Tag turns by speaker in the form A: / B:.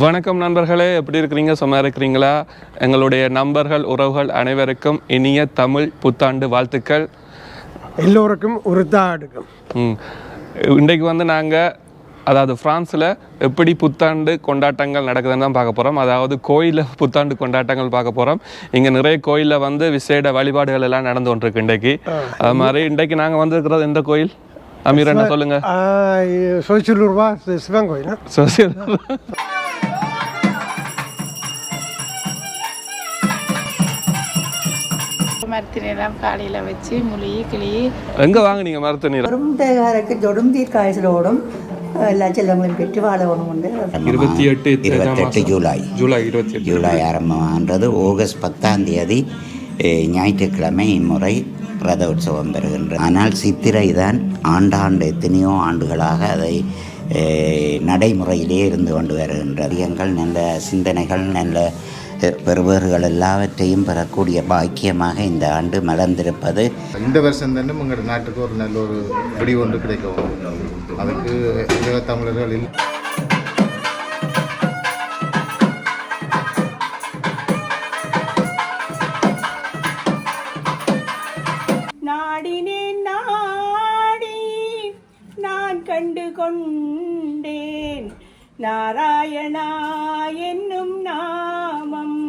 A: வணக்கம் நண்பர்களே, எப்படி இருக்கிறீங்க? சும்மா இருக்கிறீங்களா? எங்களுடைய நண்பர்கள் உறவுகள் அனைவருக்கும் இனிய தமிழ் புத்தாண்டு வாழ்த்துக்கள்.
B: எல்லோருக்கும் உறுத்தாடுக்கும்.
A: இன்றைக்கு நாங்கள் அதாவது ஃப்ரான்ஸில் எப்படி புத்தாண்டு கொண்டாட்டங்கள் நடக்குதுன்னு தான் பார்க்க போகிறோம். அதாவது கோயிலில் புத்தாண்டு கொண்டாட்டங்கள் பார்க்க போகிறோம். இங்கே நிறைய கோயிலில் விசேட வழிபாடுகள் எல்லாம் நடந்து கொண்டிருக்கு இன்றைக்கு. அது மாதிரி இன்றைக்கு நாங்கள் வந்திருக்கிறது எந்த கோயில்? அமீர் என்ன சொல்லுங்க.
B: சோசியலூர்வா சிவன் கோயில்.
C: மரத்தினெல்லாம் காலையில் வச்சு முழி கிளி.
A: எங்கே வாங்கினீங்க மரத்தினீர்?
D: தேகாரக்கு தொடும் தீர்க்காயசலோடும் எல்லா செல்வங்களையும் பெற்று வாழ உண்டு.
E: 28 ஜூலை ஆரம்பமானது. ஆகஸ்ட் 10ஆம் தேதி ஞாயிற்றுக்கிழமை இம்முறை ரத உற்சவம் பெறுகின்றது. ஆனால் சித்திரை தான் ஆண்டாண்டு எத்தனையோ ஆண்டுகளாக அதை நடைமுறையிலே இருந்து கொண்டு வருகின்றது. எங்கள் நல்ல சிந்தனைகள் நல்ல பெறுபவர்கள் எல்லாவற்றையும் பெறக்கூடிய பாக்கியமாக இந்த ஆண்டு மலர்ந்திருப்பது.
F: இந்த வருஷம் தானே உங்கள் நாட்டுக்கு ஒரு நல்ல ஒரு விடிவு ஒன்று கிடைக்கும். அதுக்கு தமிழர்கள்
G: நாடினேன் நாடி நான் கண்டு கொண்டேன் நாராயணா என்னும் நாமம்.